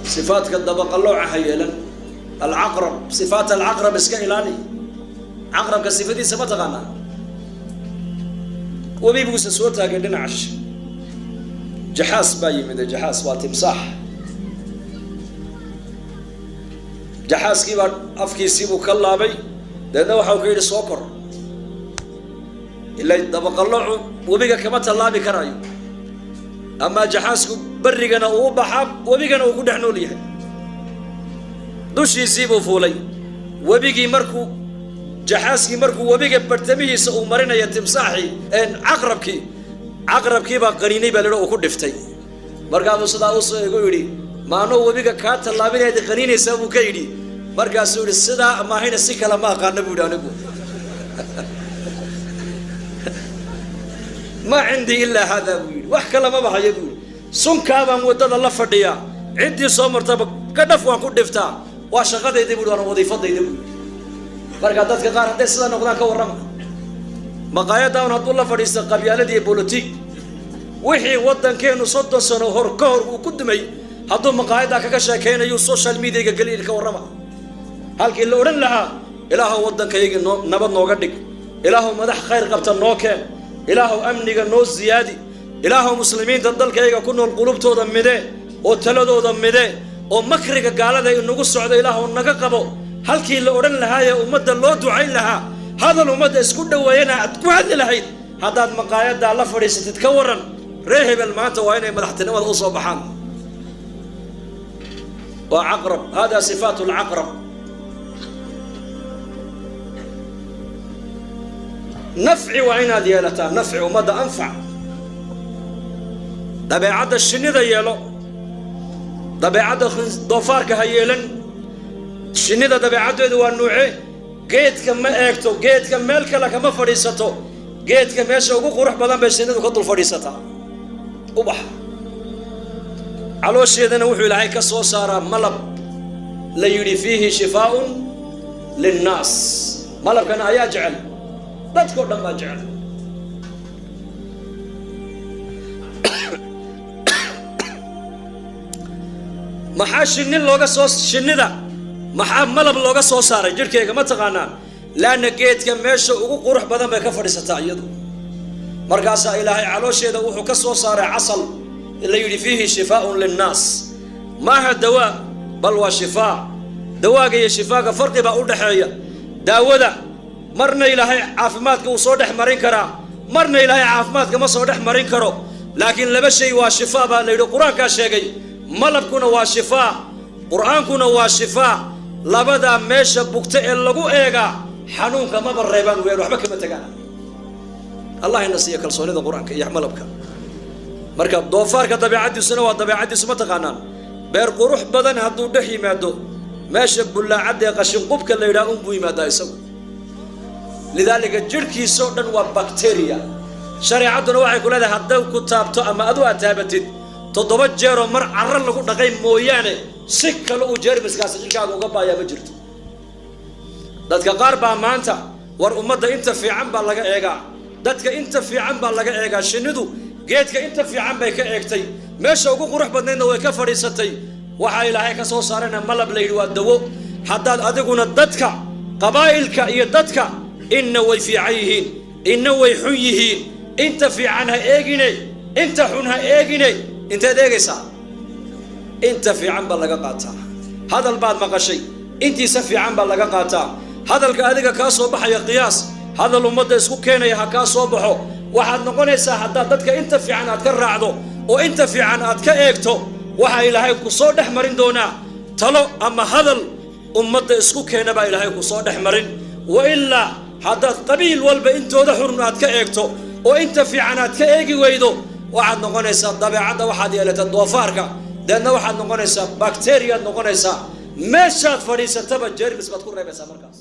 صفات كالدبق الله حيلا العقرب صفات العقرب اسكيلاني عقرب كصفتي سبت غنا وبيبوس صوتها قدنا عش جحاس باي من الجحاس وتمساح جحاس كي افكي سيبو كلابي لانه waxaa ku yiri soo kor ila dabaqallo wabiga kama talaabi karayo ama jaxaasku barigana uu baxa wabigana uu ku dhaxnool yahay dushiisii buu fuulay wabigi markuu jaxaaski markuu wabiga bartamihiisa uu marinayo timsaaxi aqrabkii baa qaniinay baa leeyahay oo ku dhiftay markaasuu sidaa u soo eego yiri maano wabiga ka talaabinayda qaniinaysa buu ka yiri markaasuu yiri sidaa ama hayna si kala ma aqaan buu anigu ما عندي إلا هذا بيقول وحكى لما بحي يقول سون كابا مودد الله فديا عندي صومر تبع كدف وأكون دفتا واشغل يدي بيقول أنا وظيفة يدي بيقول بركاتك كقار هذا سلا نقدر كورم مقايد داون هذول الله فريسة قبيلة دي بوليتيك وحي ودن كانوا صد سنة هركور وقدمي هذول مقايد كشة كانوا يو سوشيال ميديا قليل كورم هل كل أورن لها إله ودن كيجي نبض نوقدك إله مدح خير قبت النوكة إلهو أمنك النوز زيادي إلهو مسلمين تدلك أيها كنوا القلوب توضم مده وتلدو ضم مده ومكرك قال ذا إنه قصعد إلهو النقاقبو هل كي اللي أورن لها يا أمد الله دعين لها هذا الأمد اسكد وينا أتكوهد لهيد هذا المقايد دا الله فريسة تتكورن ريهب المات وين مدحتنا والأصوى بحان وعقرب هذا صفات العقرب نفع وعين ديالته نفع ومدى أنفع طبيعة الشني ذا يلو طبيعة ضفارك هيلن الشني ذا طبيعة ذو النوعي جيت كم أكتو جيت كم ملك لك ما فريسته جيت كم يشوق وروح بدن بالشني ذو كتل فريسته وبح على الشيء ذا نوحي لعيك صار ملب لا يري فيه شفاء للناس ملب كان يجعل لا تقول لما جعل maxaa shinni looga soo shinnida maxaa malab looga soo saaray jirkeyga ma taqaanaan laana geedka meesha ugu qurux badan bay ka fadhiisataa iyadu markaas ilaahay caloosheeda wuxuu ka soo saaray casal ila yiri fihi shifaa'un linnaas maaha dawaa bal waa shifaa dawaaga iyo shifaaga farqi baa u dhaxeeya daawada marna ilaahay caafimaadka uu soo dhex marin karaa marna ilaahay caafimaadka ma soo dhex marin karo laakiin laba shay waa shifaa baa la yiri quraanka sheegay malabkuna waa shifaa quraankuna waa shifaa labada meesha bugta ee lagu eega xanuunka ma bareebaan weyn waxba kama tagaan allah inasiya kalsoonida quraanka iyo malabka marka doofaarka dabiicadiisuna waa dabiicadiisu ma taqaanaan beer qurux badan haduu dhex yimaado meesha bullaacada qashin qubka la yiraahdo buu yimaadaa isagu lidaalika jirkiisa dhan waa bacteria shariicaduna waxay ku leedahay haddii ku taabto ama adu ataabatid toddoba jeer oo mar carro lagu dhaqay mooyaane si kale uu jeermiskaas jirkaaga uga baaya ma jirto dadka qaar baa maanta war ummadda inta fiican baa laga eegaa dadka inta fiican baa laga eegaa shinnidu geedka inta fiican bay ka eegtay meesha ugu qurux badnaydna way ka fadhiisatay waxa ilaahay ka soo saarana malab la yiri waa dawo haddaad adiguna dadka qabaa'ilka iyo dadka inna way fiican yihiin inna way xun yihiin inta fiican ha eegine inta xun ha eegine انت ديغيسا انت في عن بلغا قاتا هذا البعض مقشي انت سفي عن بلغا قاتا هذا الكاديغا كاسو بخايا قياس هذا الامه اسكو كينيا ها كاسو بخو waxaad noqonaysaa hadda dadka inta fiican aad ka raacdo oo inta fiican aad ka eegto waxa ilaahay ku soo dhex marin doona talo ama hadal ummadda isku keenaba ilaahay ku soo dhex marin wa illa hadda qabiil walba intooda xurun aad ka eegto oo inta fiican aad ka eegi weydo waxaad noqonaysaa dabeecadda waxaad yeelataa doofaarka deedna waxaad noqonaysaa bakteeriyaad noqonaysaa meeshaad fadhiisataba jeermis baad ku reebaysaa markaas